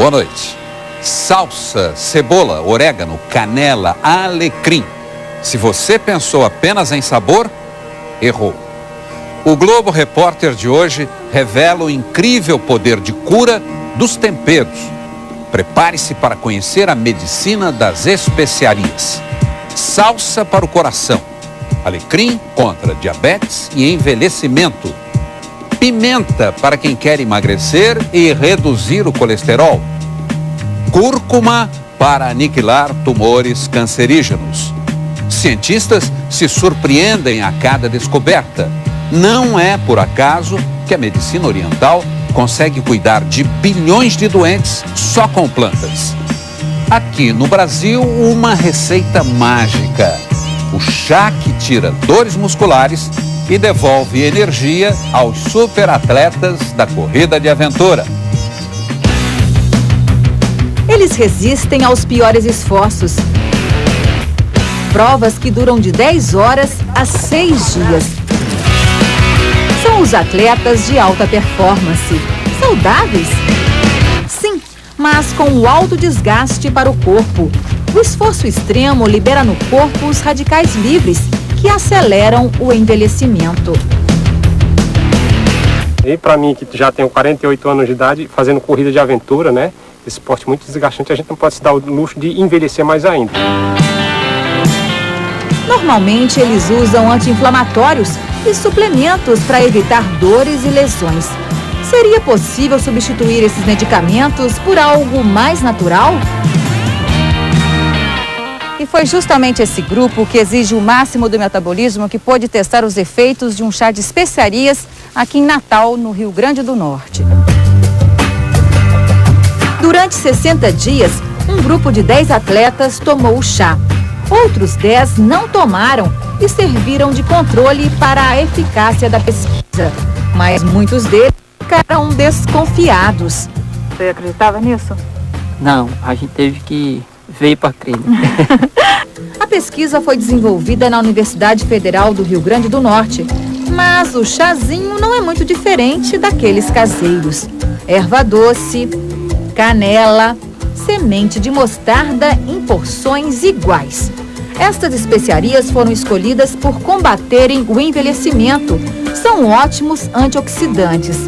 Boa noite. Salsa, cebola, orégano, canela, alecrim. Se você pensou apenas em sabor, errou. O Globo Repórter de hoje revela o incrível poder de cura dos temperos. Prepare-se para conhecer a medicina das especiarias. Salsa para o coração. Alecrim contra diabetes e envelhecimento. Pimenta para quem quer emagrecer e reduzir o colesterol. Cúrcuma para aniquilar tumores cancerígenos. Cientistas se surpreendem a cada descoberta. Não é por acaso que a medicina oriental consegue cuidar de bilhões de doentes só com plantas. Aqui no Brasil, uma receita mágica. O chá que tira dores musculares e devolve energia aos superatletas da corrida de aventura. Eles resistem aos piores esforços. Provas que duram de 10 horas a 6 dias. São os atletas de alta performance. Saudáveis? Sim, mas com o alto desgaste para o corpo. O esforço extremo libera no corpo os radicais livres, que aceleram o envelhecimento. E para mim, que já tenho 48 anos de idade, fazendo corrida de aventura, né? Esse esporte muito desgastante, a gente não pode se dar o luxo de envelhecer mais ainda. Normalmente, eles usam anti-inflamatórios e suplementos para evitar dores e lesões. Seria possível substituir esses medicamentos por algo mais natural? E foi justamente esse grupo que exige o máximo do metabolismo que pôde testar os efeitos de um chá de especiarias aqui em Natal, no Rio Grande do Norte. Durante 60 dias, um grupo de 10 atletas tomou o chá. Outros 10 não tomaram e serviram de controle para a eficácia da pesquisa. Mas muitos deles ficaram desconfiados. Você acreditava nisso? Não, a gente teve que ver para crer. A pesquisa foi desenvolvida na Universidade Federal do Rio Grande do Norte, mas o chazinho não é muito diferente daqueles caseiros. Erva doce, canela, semente de mostarda em porções iguais. Estas especiarias foram escolhidas por combaterem o envelhecimento. São ótimos antioxidantes.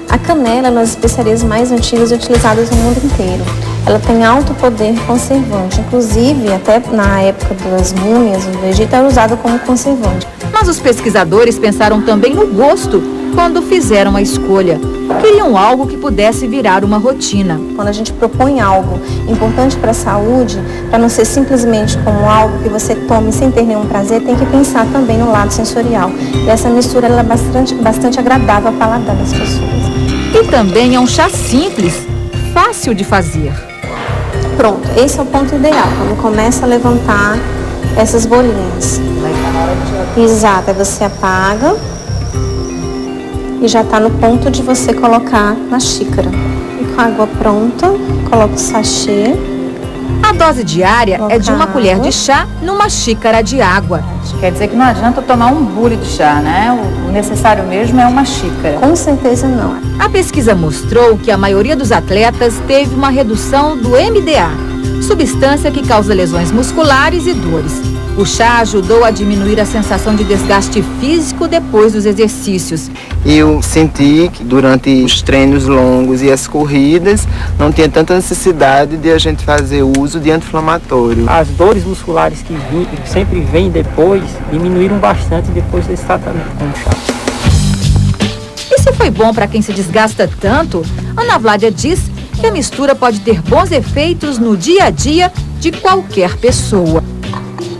A canela é uma das especiarias mais antigas e utilizadas no mundo inteiro. Ela tem alto poder conservante, inclusive até na época das múmias do Egito era usada como conservante. Mas os pesquisadores pensaram também no gosto quando fizeram a escolha. Queriam algo que pudesse virar uma rotina. Quando a gente propõe algo importante para a saúde, para não ser simplesmente como algo que você tome sem ter nenhum prazer, tem que pensar também no lado sensorial. E essa mistura ela é bastante agradável ao paladar das pessoas. E também é um chá simples, fácil de fazer. Pronto, esse é o ponto ideal, quando começa a levantar essas bolinhas. Exato, aí você apaga e já está no ponto de você colocar na xícara. E com a água pronta, coloca o sachê. A dose diária é de uma colher de chá numa xícara de água. Quer dizer que não adianta tomar um bule de chá, né? O necessário mesmo é uma xícara. Com certeza não. A pesquisa mostrou que a maioria dos atletas teve uma redução do MDA, substância que causa lesões musculares e dores. O chá ajudou a diminuir a sensação de desgaste físico depois dos exercícios. Eu senti que durante os treinos longos e as corridas não tinha tanta necessidade de a gente fazer uso de anti-inflamatório. As dores musculares que sempre vêm depois diminuíram bastante depois desse tratamento com o chá. E se foi bom para quem se desgasta tanto, Ana Vládia diz que a mistura pode ter bons efeitos no dia a dia de qualquer pessoa.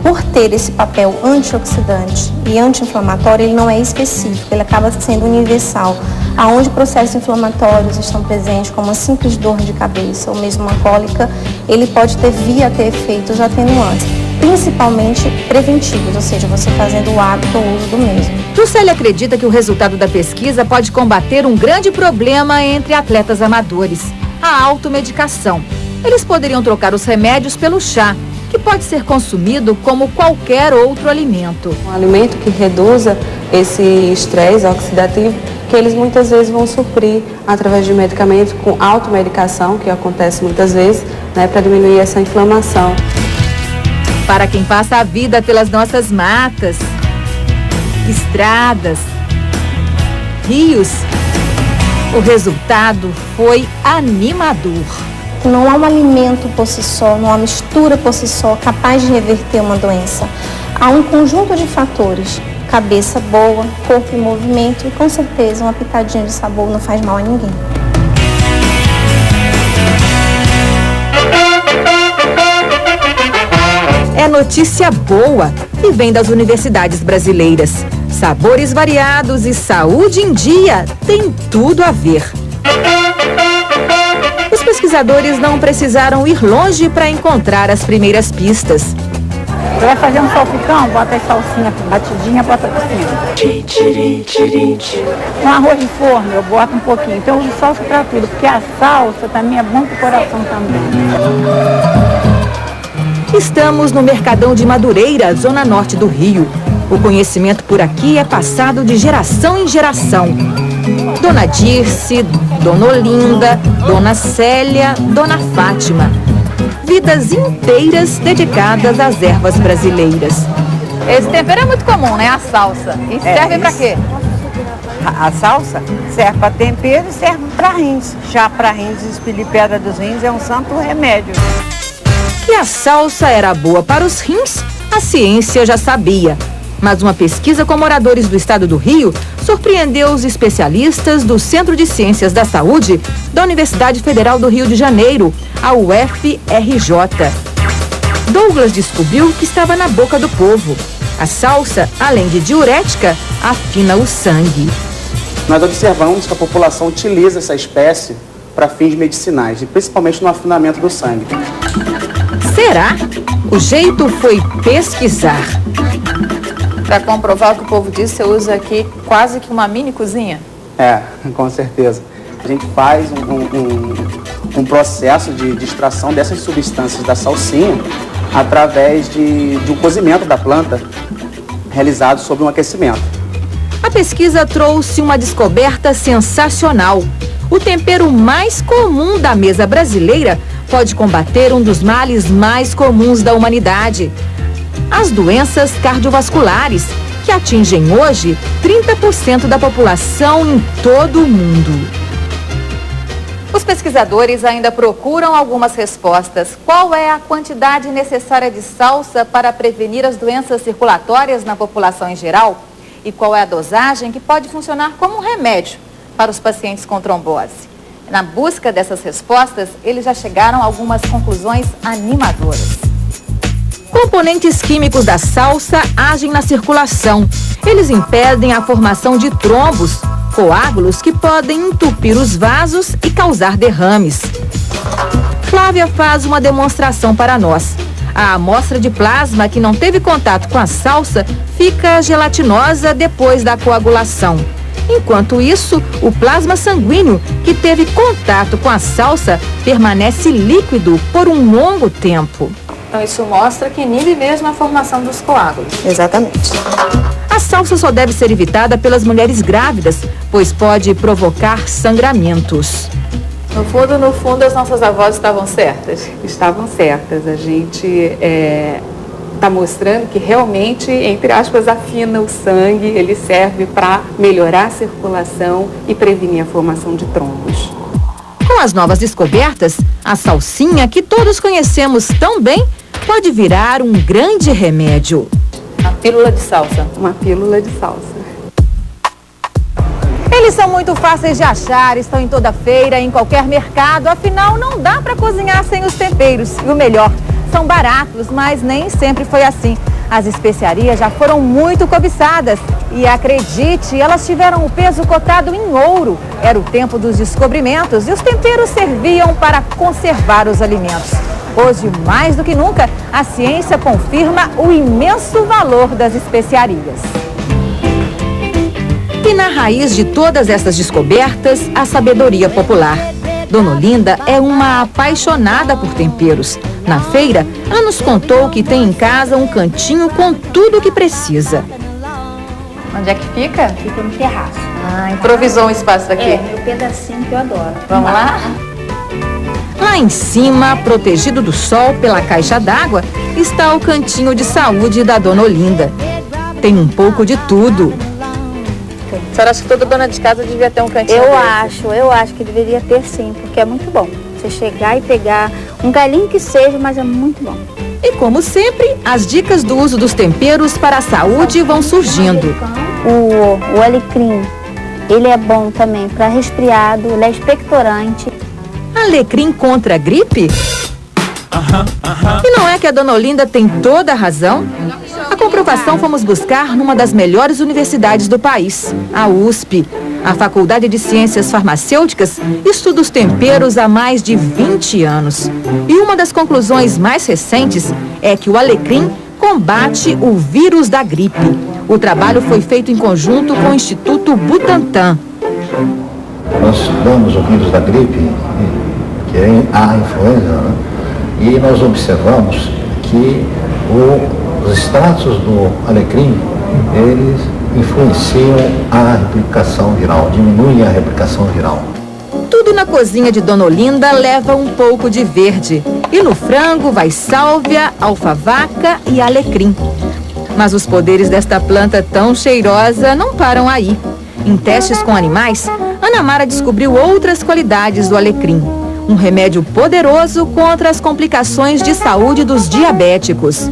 Por ter esse papel antioxidante e anti-inflamatório, ele não é específico, ele acaba sendo universal. Aonde processos inflamatórios estão presentes, como uma simples dor de cabeça ou mesmo uma cólica, ele pode vir a ter efeitos atenuantes, principalmente preventivos, ou seja, você fazendo o hábito ou uso do mesmo. Juscelia acredita que o resultado da pesquisa pode combater um grande problema entre atletas amadores, a automedicação. Eles poderiam trocar os remédios pelo chá, que pode ser consumido como qualquer outro alimento. Um alimento que reduza esse estresse oxidativo, que eles muitas vezes vão suprir através de medicamentos com automedicação, que acontece muitas vezes, né, para diminuir essa inflamação. Para quem passa a vida pelas nossas matas, estradas, rios, o resultado foi animador. Não há um alimento por si só, não há uma mistura por si só capaz de reverter uma doença. Há um conjunto de fatores, cabeça boa, corpo em movimento e com certeza uma pitadinha de sabor não faz mal a ninguém. É notícia boa e vem das universidades brasileiras. Sabores variados e saúde em dia tem tudo a ver. Os pesquisadores não precisaram ir longe para encontrar as primeiras pistas. Você vai fazer um salpicão, bota a salsinha batidinha, bota por cima. Um arroz de forno, eu boto um pouquinho. Então eu uso salsa para tudo, porque a salsa também é bom pro coração também. Estamos no Mercadão de Madureira, zona norte do Rio. O conhecimento por aqui é passado de geração em geração. Dona Dirce, Dona Olinda, Dona Célia, Dona Fátima. Vidas inteiras dedicadas às ervas brasileiras. Esse tempero é muito comum, né? A salsa. E serve para quê? A salsa serve para tempero e serve para rins. Chá para rins, expelir pedra dos rins é um santo remédio. Que a salsa era boa para os rins, a ciência já sabia. Mas uma pesquisa com moradores do estado do Rio surpreendeu os especialistas do Centro de Ciências da Saúde da Universidade Federal do Rio de Janeiro, a UFRJ. Douglas descobriu que estava na boca do povo. A salsa, além de diurética, afina o sangue. Nós observamos que a população utiliza essa espécie para fins medicinais, e principalmente no afinamento do sangue. Será? O jeito foi pesquisar. Para comprovar o que o povo disse, você usa aqui quase que uma mini cozinha? É, com certeza. A gente faz um processo de extração dessas substâncias da salsinha através de um cozimento da planta realizado sob um aquecimento. A pesquisa trouxe uma descoberta sensacional. O tempero mais comum da mesa brasileira pode combater um dos males mais comuns da humanidade: as doenças cardiovasculares, que atingem hoje 30% da população em todo o mundo. Os pesquisadores ainda procuram algumas respostas. Qual é a quantidade necessária de salsa para prevenir as doenças circulatórias na população em geral? E qual é a dosagem que pode funcionar como um remédio para os pacientes com trombose? Na busca dessas respostas, eles já chegaram a algumas conclusões animadoras. Componentes químicos da salsa agem na circulação. Eles impedem a formação de trombos, coágulos que podem entupir os vasos e causar derrames. Flávia faz uma demonstração para nós. A amostra de plasma que não teve contato com a salsa fica gelatinosa depois da coagulação. Enquanto isso, o plasma sanguíneo que teve contato com a salsa permanece líquido por um longo tempo. Então isso mostra que inibe mesmo a formação dos coágulos. Exatamente. A salsa só deve ser evitada pelas mulheres grávidas, pois pode provocar sangramentos. No fundo, as nossas avós estavam certas. Estavam certas. A gente está mostrando que realmente, entre aspas, afina o sangue, ele serve para melhorar a circulação e prevenir a formação de trombos. Com as novas descobertas, a salsinha, que todos conhecemos tão bem, pode virar um grande remédio. Uma pílula de salsa. Uma pílula de salsa. Eles são muito fáceis de achar, estão em toda feira, em qualquer mercado, afinal não dá para cozinhar sem os temperos. E o melhor, são baratos, mas nem sempre foi assim. As especiarias já foram muito cobiçadas e, acredite, elas tiveram o peso cotado em ouro. Era o tempo dos descobrimentos e os temperos serviam para conservar os alimentos. Hoje, mais do que nunca, a ciência confirma o imenso valor das especiarias. E na raiz de todas essas descobertas, a sabedoria popular. Dona Olinda é uma apaixonada por temperos. Na feira, ela nos contou que tem em casa um cantinho com tudo o que precisa. Onde é que fica? Fica no terraço. Improvisou um espaço aqui. É, meu pedacinho que eu adoro. Vamos lá? Lá em cima, protegido do sol pela caixa d'água, está o cantinho de saúde da Dona Olinda. Tem um pouco de tudo. A senhora acha que toda dona de casa devia ter um cantinho Eu acho que deveria ter sim, porque é muito bom. Você chegar e pegar um galinho que seja, mas é muito bom. E como sempre, as dicas do uso dos temperos para a saúde vão surgindo. O alecrim, ele é bom também para resfriado, ele é expectorante. Alecrim contra a gripe? E não é que a Dona Olinda tem toda a razão? A comprovação fomos buscar numa das melhores universidades do país, a USP. A Faculdade de Ciências Farmacêuticas estuda os temperos há mais de 20 anos. E uma das conclusões mais recentes é que o alecrim combate o vírus da gripe. O trabalho foi feito em conjunto com o Instituto Butantan. Nós estudamos o vírus da gripe, que é a influenza, né? E nós observamos que os extratos do alecrim, eles influenciam a replicação viral, diminuem a replicação viral. Tudo na cozinha de Dona Olinda leva um pouco de verde. E no frango vai sálvia, alfavaca e alecrim. Mas os poderes desta planta tão cheirosa não param aí. Em testes com animais, Ana Mara descobriu outras qualidades do alecrim. Um remédio poderoso contra as complicações de saúde dos diabéticos.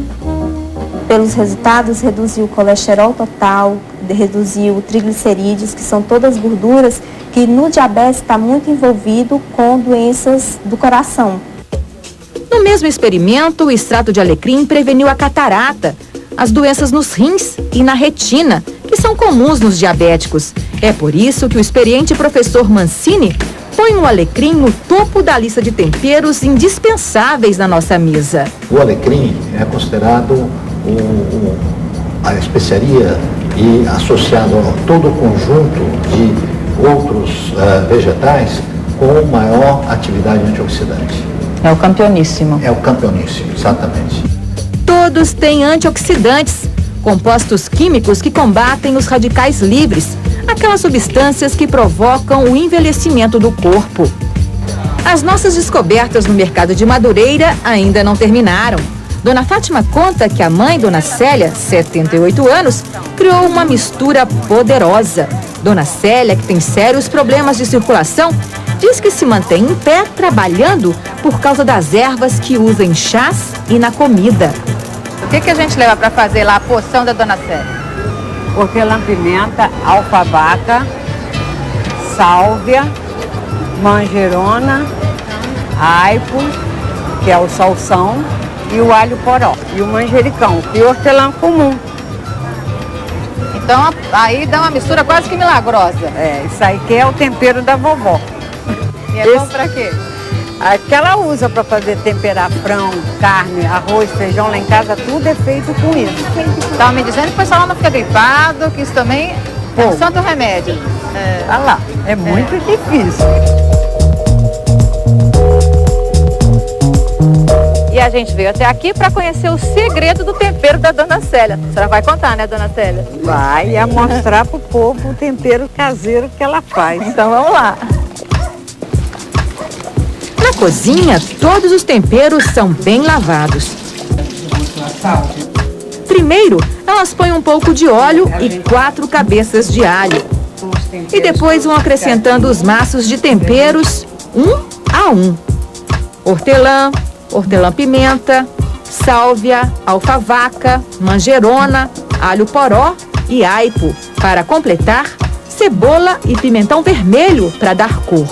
Pelos resultados, reduziu o colesterol total, reduziu triglicerídeos, que são todas gorduras que no diabetes está muito envolvido com doenças do coração. No mesmo experimento, o extrato de alecrim preveniu a catarata, as doenças nos rins e na retina, que são comuns nos diabéticos. É por isso que o experiente professor Mancini põe o alecrim no topo da lista de temperos indispensáveis na nossa mesa. O alecrim é considerado a especiaria e associado a todo o conjunto de outros vegetais com maior atividade antioxidante. É o campeoníssimo. É o campeoníssimo, exatamente. Todos têm antioxidantes, compostos químicos que combatem os radicais livres, aquelas substâncias que provocam o envelhecimento do corpo. As nossas descobertas no mercado de Madureira ainda não terminaram. Dona Fátima conta que a mãe, Dona Célia, 78 anos, criou uma mistura poderosa. Dona Célia, que tem sérios problemas de circulação, diz que se mantém em pé trabalhando por causa das ervas que usa em chás e na comida. O que a gente leva para fazer lá a poção da Dona Célia? Hortelã-pimenta, alfavaca, sálvia, manjerona, aipo, que é o salsão, e o alho poró, e o manjericão, e o hortelã comum. Então aí dá uma mistura quase que milagrosa. É, isso aí que é o tempero da vovó. E é bom pra quê? Aquela usa para fazer temperar frango, carne, arroz, feijão, lá em casa tudo é feito com isso. Estava me dizendo que o pessoal não fica gripado, que isso também é um santo remédio. Tá lá, é muito difícil. E a gente veio até aqui para conhecer o segredo do tempero da Dona Célia. A senhora vai contar, né, Dona Célia? Vai, e mostrar pro povo o tempero caseiro que ela faz. Então vamos lá. Na cozinha, todos os temperos são bem lavados. Primeiro, elas põem um pouco de óleo e 4 cabeças de alho. E depois vão acrescentando os maços de temperos, um a um. Hortelã, hortelã-pimenta, sálvia, alfavaca, manjerona, alho poró e aipo. Para completar, cebola e pimentão vermelho para dar cor.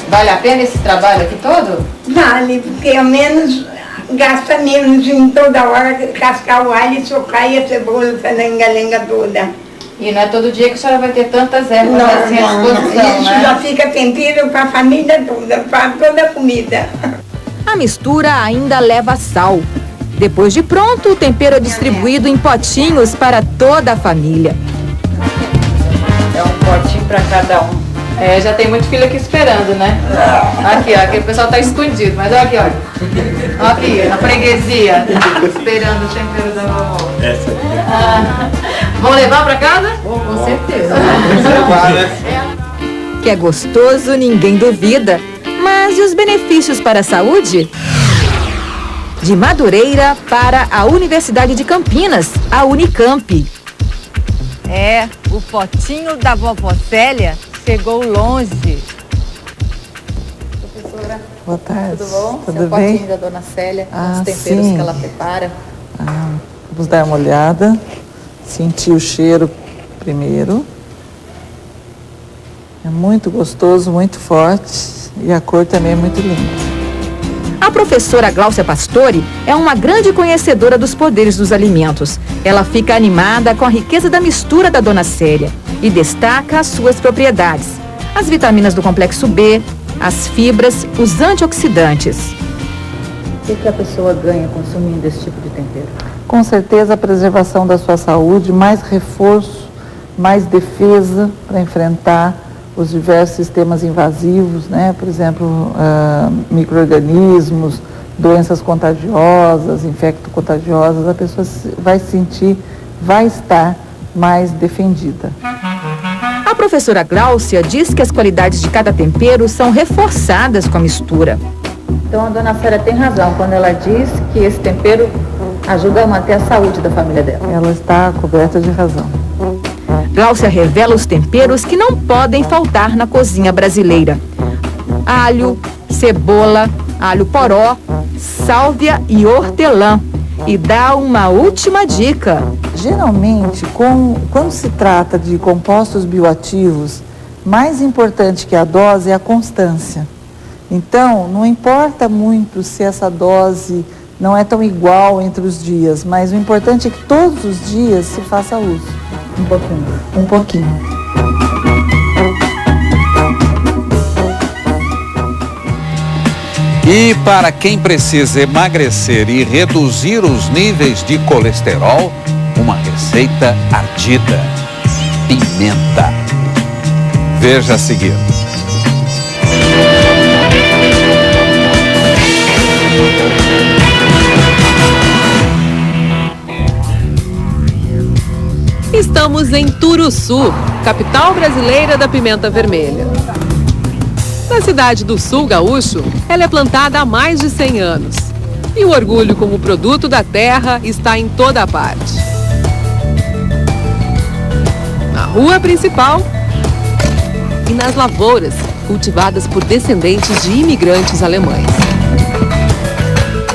Vale a pena esse trabalho aqui todo? Vale, porque ao menos gasta menos em toda hora cascar o alho e socar e a cebola, essa lenga-lenga toda. E não é todo dia que a senhora vai ter tantas ervas assim à disposição, isso né? já fica tempero para a família toda, para toda a comida. A mistura ainda leva sal. Depois de pronto, o tempero é distribuído em potinhos para toda a família. É um potinho para cada um. Já tem muito filho aqui esperando, né? Aqui, ó, aqui o pessoal tá escondido, mas olha aqui, olha. Olha aqui, na freguesia, esperando o tempero da vovó. Vamos levar pra casa? Com certeza. Que é gostoso, ninguém duvida. Mas e os benefícios para a saúde? De Madureira para a Universidade de Campinas, a Unicamp. O potinho da vovó Célia chegou longe. Professora, boa tarde. Tudo bom? Tudo Seu bem? potinho da dona Célia, com os temperos que ela prepara. Vamos dar uma olhada, sentir o cheiro primeiro. É muito gostoso, muito forte e a cor também é muito linda. A professora Gláucia Pastore é uma grande conhecedora dos poderes dos alimentos. Ela fica animada com a riqueza da mistura da dona Célia e destaca as suas propriedades. As vitaminas do complexo B, as fibras, os antioxidantes. O que a pessoa ganha consumindo esse tipo de tempero? Com certeza a preservação da sua saúde, mais reforço, mais defesa para enfrentar os diversos sistemas invasivos, né? Por exemplo, micro-organismos, doenças contagiosas, infecto-contagiosas, a pessoa vai sentir, vai estar mais defendida. A professora Gláucia diz que as qualidades de cada tempero são reforçadas com a mistura. Então a dona Célia tem razão quando ela diz que esse tempero ajuda a manter a saúde da família dela. Ela está coberta de razão. Gláucia revela os temperos que não podem faltar na cozinha brasileira: alho, cebola, alho poró, sálvia e hortelã. E dá uma última dica. Geralmente, quando se trata de compostos bioativos, mais importante que a dose é a constância. Então, não importa muito se essa dose não é tão igual entre os dias, mas o importante é que todos os dias se faça uso. Um pouquinho. Um pouquinho. E para quem precisa emagrecer e reduzir os níveis de colesterol, uma receita ardida: pimenta. Veja a seguir. Estamos em Turuçu, capital brasileira da pimenta vermelha. Na cidade do Sul Gaúcho, ela é plantada há mais de 100 anos. E o orgulho como produto da terra está em toda a parte. Na rua principal e nas lavouras, cultivadas por descendentes de imigrantes alemães.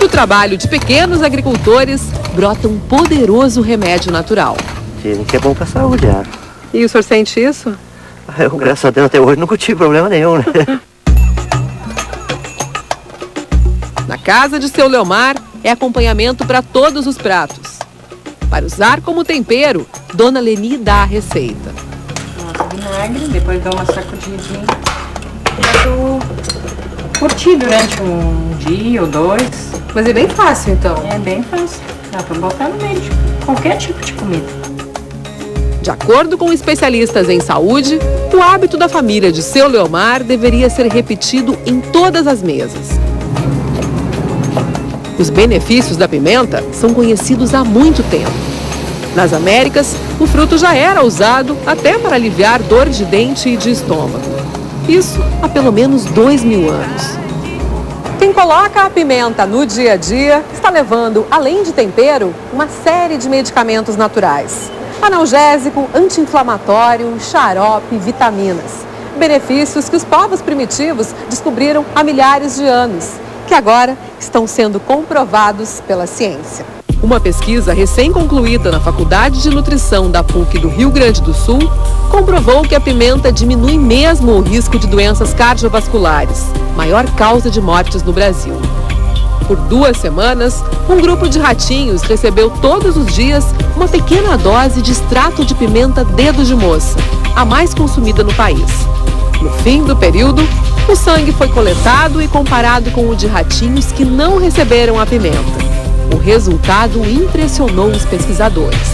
Do trabalho de pequenos agricultores, brota um poderoso remédio natural. Dizem que é bom para a saúde, E o senhor sente isso? Eu, graças a Deus, até hoje nunca tive problema nenhum, né? Na casa de seu Leomar, é acompanhamento para todos os pratos. Para usar como tempero, Dona Leni dá a receita. Nosso vinagre, depois dou uma sacudidinha. Eu curti durante um dia ou dois. Mas é bem fácil, então? É bem fácil. Dá para botar no meio de qualquer tipo de comida. De acordo com especialistas em saúde, o hábito da família de seu Leomar deveria ser repetido em todas as mesas. Os benefícios da pimenta são conhecidos há muito tempo. Nas Américas, o fruto já era usado até para aliviar dor de dente e de estômago. Isso há pelo menos 2000 anos. Quem coloca a pimenta no dia a dia está levando, além de tempero, uma série de medicamentos naturais. Analgésico, anti-inflamatório, xarope, vitaminas. Benefícios que os povos primitivos descobriram há milhares de anos, que agora estão sendo comprovados pela ciência. Uma pesquisa recém-concluída na Faculdade de Nutrição da PUC do Rio Grande do Sul comprovou que a pimenta diminui mesmo o risco de doenças cardiovasculares, maior causa de mortes no Brasil. Por 2 semanas, um grupo de ratinhos recebeu todos os dias uma pequena dose de extrato de pimenta dedo de moça, a mais consumida no país. No fim do período, o sangue foi coletado e comparado com o de ratinhos que não receberam a pimenta. O resultado impressionou os pesquisadores.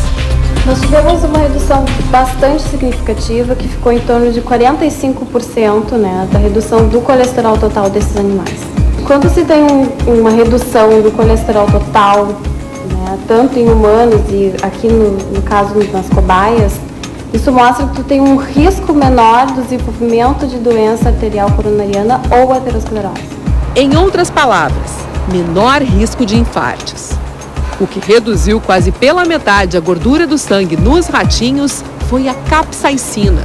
Nós tivemos uma redução bastante significativa, que ficou em torno de 45%, né, da redução do colesterol total desses animais. Quando se tem uma redução do colesterol total, né, tanto em humanos e aqui no caso nas cobaias, isso mostra que tu tem um risco menor do desenvolvimento de doença arterial coronariana ou aterosclerose. Em outras palavras, menor risco de infartos. O que reduziu quase pela metade a gordura do sangue nos ratinhos foi a capsaicina,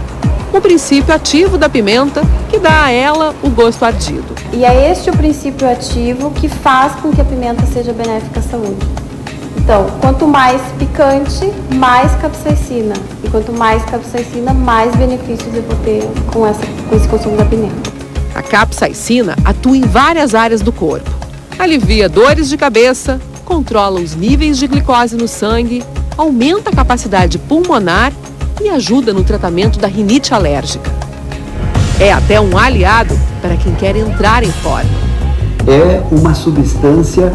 o princípio ativo da pimenta que dá a ela o gosto ardido. E é este o princípio ativo que faz com que a pimenta seja benéfica à saúde. Então, quanto mais picante, mais capsaicina. E quanto mais capsaicina, mais benefícios eu vou ter com esse consumo da pimenta. A capsaicina atua em várias áreas do corpo. Alivia dores de cabeça, controla os níveis de glicose no sangue, aumenta a capacidade pulmonar e ajuda no tratamento da rinite alérgica. É até um aliado para quem quer entrar em forma. É uma substância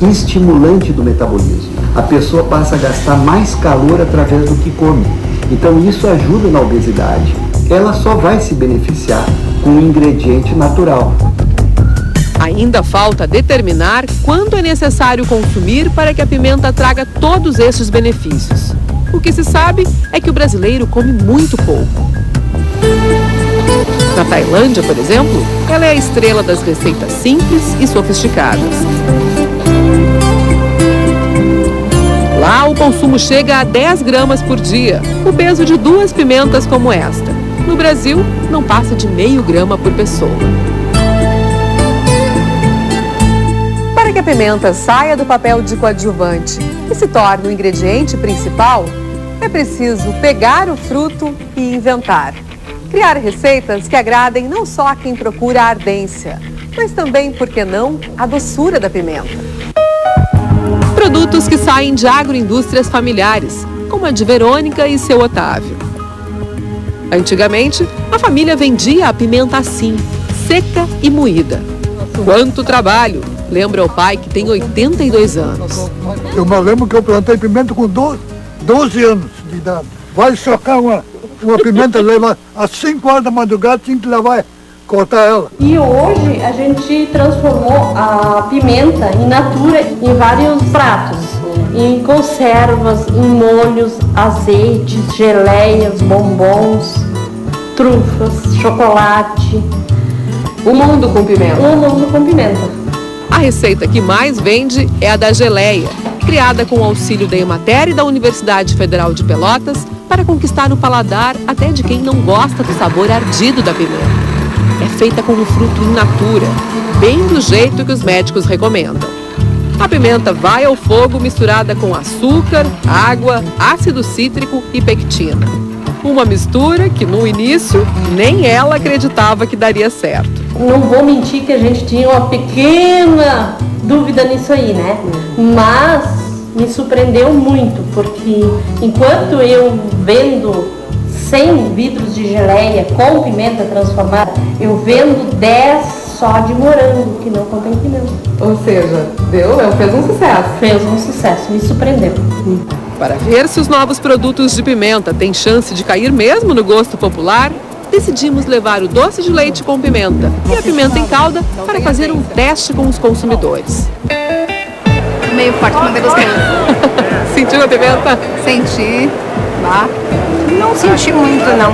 estimulante do metabolismo. A pessoa passa a gastar mais calor através do que come. Então isso ajuda na obesidade. Ela só vai se beneficiar com um ingrediente natural. Ainda falta determinar quanto é necessário consumir para que a pimenta traga todos estes benefícios. O que se sabe é que o brasileiro come muito pouco. Na Tailândia, por exemplo, ela é a estrela das receitas simples e sofisticadas. Lá, o consumo chega a 10 gramas por dia, o peso de 2 pimentas como esta. No Brasil, não passa de meio grama por pessoa. Para que a pimenta saia do papel de coadjuvante e se torne o ingrediente principal, é preciso pegar o fruto e inventar. Criar receitas que agradem não só a quem procura a ardência, mas também, por que não, a doçura da pimenta. Produtos que saem de agroindústrias familiares, como a de Verônica e seu Otávio. Antigamente, a família vendia a pimenta assim, seca e moída. Quanto trabalho, lembra o pai que tem 82 anos. Eu me lembro que eu plantei pimenta com 12 anos de idade. Vai socar uma pimenta, leva às 5 horas da madrugada, tinha que levar, cortar ela. E hoje a gente transformou a pimenta in natura em vários pratos. Em conservas, em molhos, azeites, geleias, bombons, trufas, chocolate. O mundo com pimenta. O mundo com pimenta. A receita que mais vende é a da geleia, criada com o auxílio da Emater e da Universidade Federal de Pelotas para conquistar o paladar até de quem não gosta do sabor ardido da pimenta. É feita com o fruto in natura, bem do jeito que os médicos recomendam. A pimenta vai ao fogo misturada com açúcar, água, ácido cítrico e pectina. Uma mistura que no início nem ela acreditava que daria certo. Não vou mentir que a gente tinha uma pequena dúvida nisso aí, né? Mas me surpreendeu muito, porque enquanto eu vendo 100 vidros de geleia com pimenta transformada, eu vendo 10 só de morango, que não contém pimenta. Ou seja, fez um sucesso. Fez um sucesso, me surpreendeu. Para ver se os novos produtos de pimenta têm chance de cair mesmo no gosto popular, decidimos levar o doce de leite com pimenta e a pimenta em calda para fazer um teste com os consumidores. Meio forte, mas gostoso. Sentiu a pimenta? Senti. Lá. Não senti muito, não.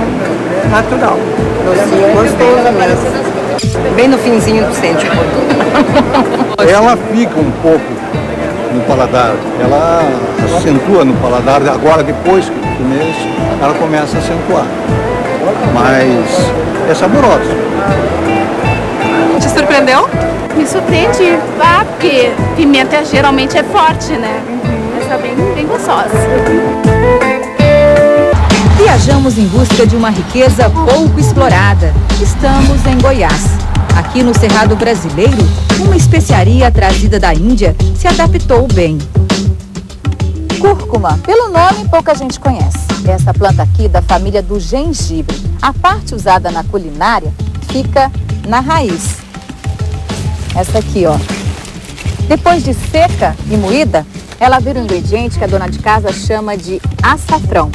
Natural. Docinho, gostoso mesmo. Bem no finzinho tu sente um pouco. Ela fica um pouco no paladar, ela acentua no paladar, agora depois que tu comes, ela começa a acentuar. Mas é saborosa. Te surpreendeu? Me surpreendi, porque pimenta geralmente é forte, né? Essa bem gostosa. Viajamos em busca de uma riqueza pouco explorada. Estamos em Goiás. Aqui no Cerrado Brasileiro, uma especiaria trazida da Índia se adaptou bem. Cúrcuma, pelo nome pouca gente conhece. Essa planta aqui da família do gengibre. A parte usada na culinária fica na raiz. Essa aqui, ó. Depois de seca e moída, Ela vira um ingrediente que a dona de casa chama de açafrão.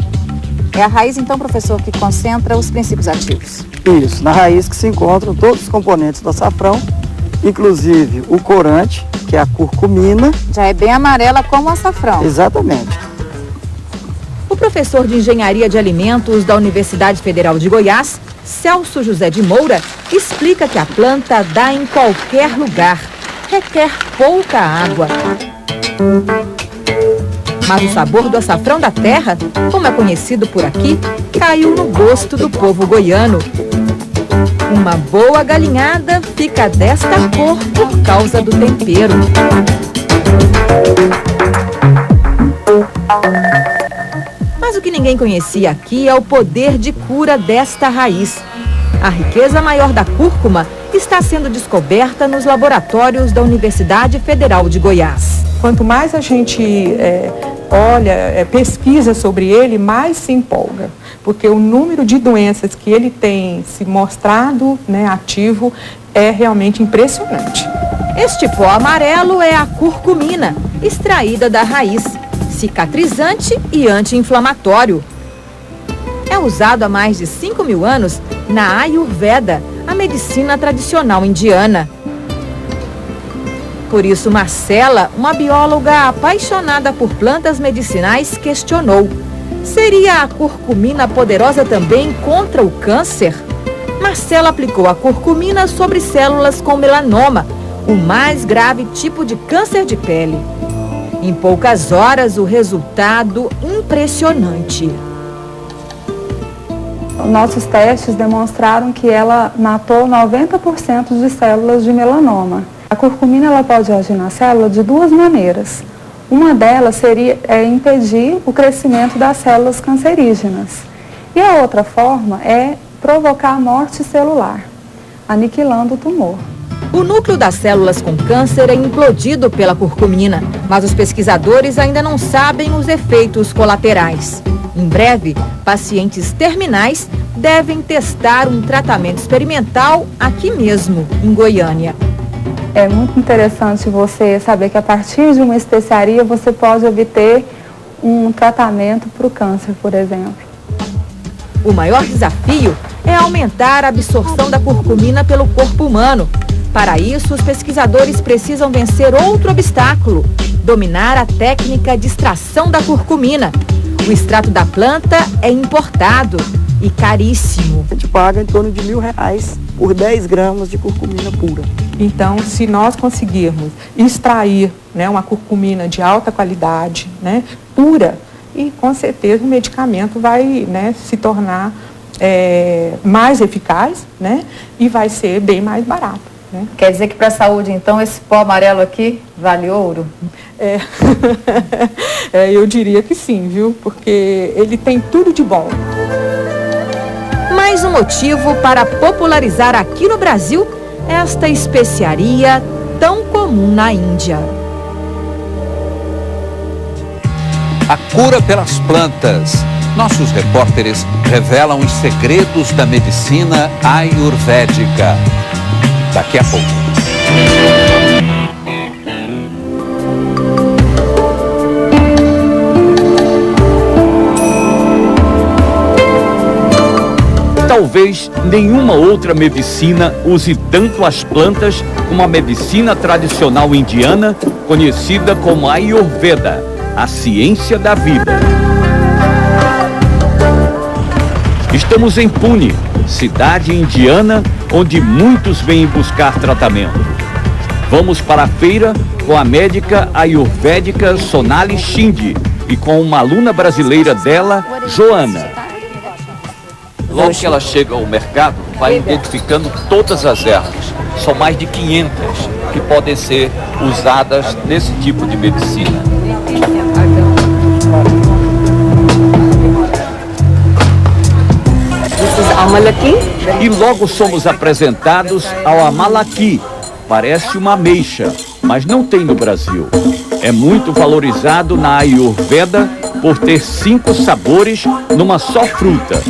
É a raiz, então, professor, que concentra os princípios ativos. Isso, na raiz que se encontram todos os componentes do açafrão, inclusive o corante, que é a curcumina. Já é bem amarela como o açafrão. Exatamente. O professor de Engenharia de Alimentos da Universidade Federal de Goiás, Celso José de Moura, explica que a planta dá em qualquer lugar, requer pouca água. Mas o sabor do açafrão da terra, como é conhecido por aqui, caiu no gosto do povo goiano. Uma boa galinhada fica desta cor por causa do tempero. Mas o que ninguém conhecia aqui é o poder de cura desta raiz. A riqueza maior da cúrcuma está sendo descoberta nos laboratórios da Universidade Federal de Goiás. Quanto mais a gente pesquisa sobre ele, mais se empolga, porque o número de doenças que ele tem se mostrado, ativo, é realmente impressionante. Este pó amarelo é a curcumina, extraída da raiz, cicatrizante e anti-inflamatório. É usado há mais de 5.000 anos na Ayurveda, a medicina tradicional indiana. Por isso, Marcela, uma bióloga apaixonada por plantas medicinais, questionou: seria a curcumina poderosa também contra o câncer? Marcela aplicou a curcumina sobre células com melanoma, o mais grave tipo de câncer de pele. Em poucas horas, o resultado impressionante. Nossos testes demonstraram que ela matou 90% de células de melanoma. A curcumina ela pode agir na célula de duas maneiras. Uma delas seria impedir o crescimento das células cancerígenas. E a outra forma é provocar a morte celular, aniquilando o tumor. O núcleo das células com câncer é implodido pela curcumina, mas os pesquisadores ainda não sabem os efeitos colaterais. Em breve, pacientes terminais devem testar um tratamento experimental aqui mesmo, em Goiânia. É muito interessante você saber que a partir de uma especiaria você pode obter um tratamento para o câncer, por exemplo. O maior desafio é aumentar a absorção da curcumina pelo corpo humano. Para isso, os pesquisadores precisam vencer outro obstáculo: dominar a técnica de extração da curcumina. O extrato da planta é importado e caríssimo. A gente paga em torno de R$1.000 por 10 gramas de curcumina pura. Então, se nós conseguirmos extrair uma curcumina de alta qualidade, pura, e com certeza o medicamento vai se tornar mais eficaz, e vai ser bem mais barato. Quer dizer que para a saúde, então, esse pó amarelo aqui vale ouro? Eu diria que sim, viu? Porque ele tem tudo de bom. Mais um motivo para popularizar aqui no Brasil esta especiaria tão comum na Índia. A cura pelas plantas. Nossos repórteres revelam os segredos da medicina ayurvédica. Daqui a pouco. Talvez nenhuma outra medicina use tanto as plantas como a medicina tradicional indiana, conhecida como Ayurveda, a ciência da vida. Estamos em Pune, cidade indiana, onde muitos vêm buscar tratamento. Vamos para a feira com a médica ayurvédica Sonali Shinde e com uma aluna brasileira dela, Joana. Logo que ela chega ao mercado, vai identificando todas as ervas. São mais de 500 que podem ser usadas nesse tipo de medicina. E logo somos apresentados ao amalaki. Parece uma ameixa, mas não tem no Brasil. É muito valorizado na Ayurveda por ter 5 sabores numa só fruta.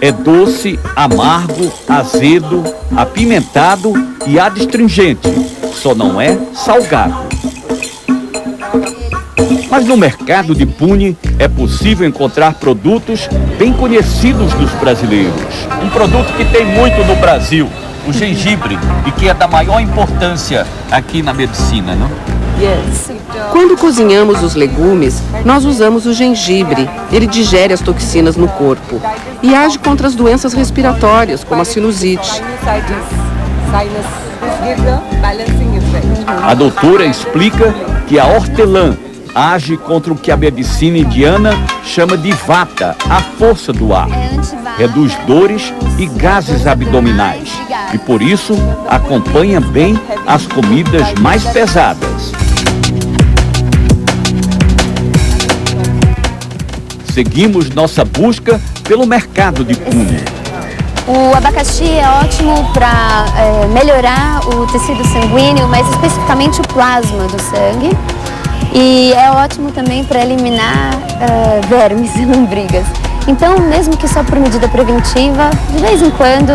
É doce, amargo, azedo, apimentado e adstringente. Só não é salgado. Mas no mercado de Pune é possível encontrar produtos bem conhecidos dos brasileiros. Um produto que tem muito no Brasil, o gengibre, e que é da maior importância aqui na medicina, não? Quando cozinhamos os legumes, nós usamos o gengibre. Ele digere as toxinas no corpo e age contra as doenças respiratórias, como a sinusite. A doutora explica que a hortelã age contra o que a medicina indiana chama de vata, a força do ar. Reduz dores e gases abdominais e, por isso, acompanha bem as comidas mais pesadas. Seguimos nossa busca pelo mercado de Pune. O abacaxi é ótimo para melhorar o tecido sanguíneo, mas especificamente o plasma do sangue. E é ótimo também para eliminar vermes e lombrigas. Então, mesmo que só por medida preventiva, de vez em quando,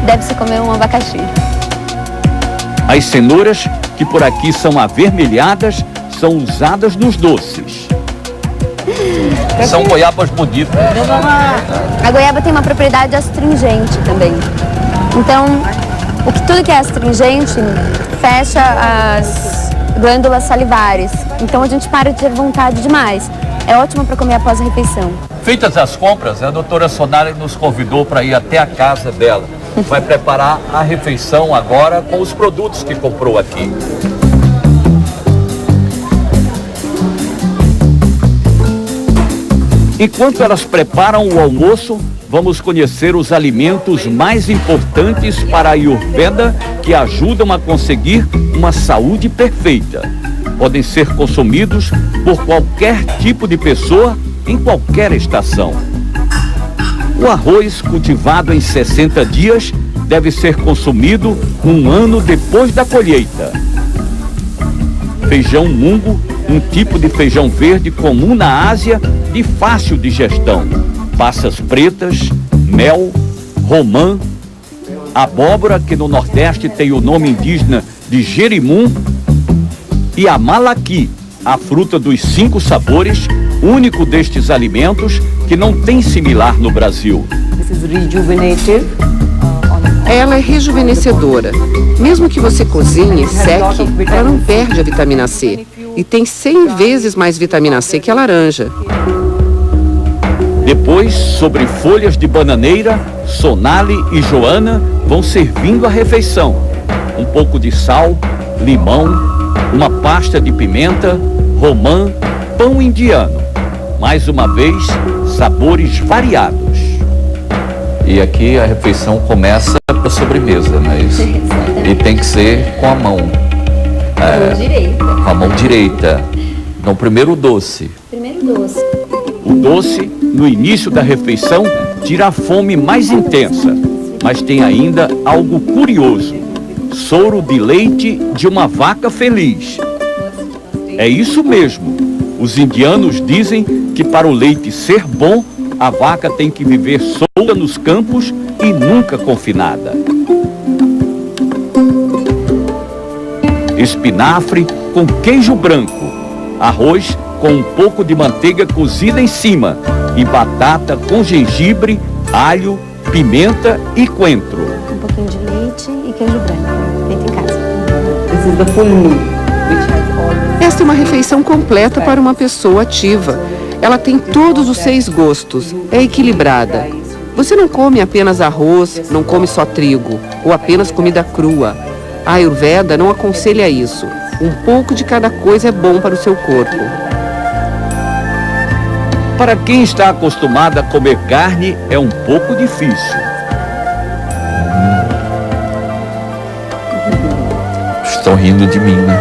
deve-se comer um abacaxi. As cenouras, que por aqui são avermelhadas, são usadas nos doces. São goiabas bonitas. A goiaba tem uma propriedade astringente também. Então, tudo que é astringente fecha as glândulas salivares. Então a gente para de ter vontade demais. É ótimo para comer após a refeição. Feitas as compras, a doutora Sonali nos convidou para ir até a casa dela. Vai preparar a refeição agora com os produtos que comprou aqui. Enquanto elas preparam o almoço, vamos conhecer os alimentos mais importantes para a Ayurveda que ajudam a conseguir uma saúde perfeita. Podem ser consumidos por qualquer tipo de pessoa, em qualquer estação. O arroz cultivado em 60 dias deve ser consumido 1 ano depois da colheita. Feijão mungo, um tipo de feijão verde comum na Ásia, de fácil digestão. Passas pretas, mel, romã, abóbora, que no Nordeste tem o nome indígena de jerimum, e a malaqui, a fruta dos 5 sabores, único destes alimentos que não tem similar no Brasil. Ela é rejuvenescedora. Mesmo que você cozinhe e seque, ela não perde a vitamina C. E tem 100 vezes mais vitamina C que a laranja. Depois, sobre folhas de bananeira, Sonali e Joana vão servindo a refeição. Um pouco de sal, limão, uma pasta de pimenta, romã, pão indiano. Mais uma vez, sabores variados. E aqui a refeição começa para sobremesa, não é isso? E tem que ser com a mão. Com a mão direita. Então, primeiro o doce. O doce, no início da refeição, tira a fome mais intensa. Mas tem ainda algo curioso. Soro de leite de uma vaca feliz. É isso mesmo. Os indianos dizem que para o leite ser bom, a vaca tem que viver solta nos campos e nunca confinada. Espinafre com queijo branco, arroz com um pouco de manteiga cozida em cima e batata com gengibre, alho, pimenta e coentro. Um pouquinho de leite e queijo branco, feito em casa. Esta é uma refeição completa para uma pessoa ativa. Ela tem todos os 6 gostos, é equilibrada. Você não come apenas arroz, não come só trigo, ou apenas comida crua. A Ayurveda não aconselha isso. Um pouco de cada coisa é bom para o seu corpo. Para quem está acostumado a comer carne, é um pouco difícil. Estão rindo de mim, né?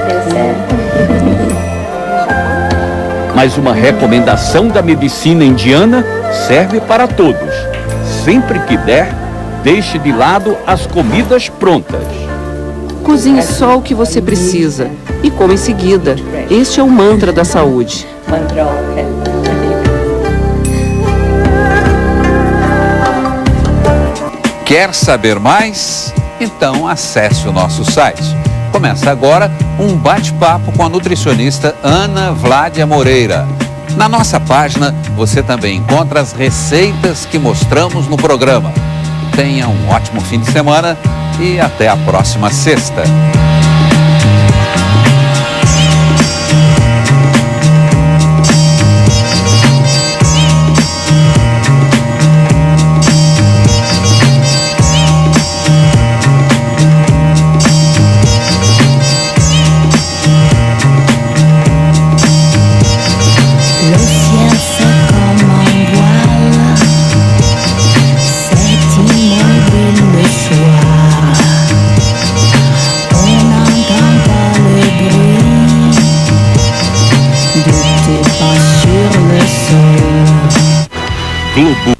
Mas uma recomendação da medicina indiana serve para todos. Sempre que der, deixe de lado as comidas prontas. Cozinhe só o que você precisa e coma em seguida. Este é o mantra da saúde. Quer saber mais? Então acesse o nosso site Começa agora um bate-papo com a nutricionista Ana Vládia Moreira. Na nossa página, você também encontra as receitas que mostramos no programa. Tenha um ótimo fim de semana e até a próxima sexta. Globo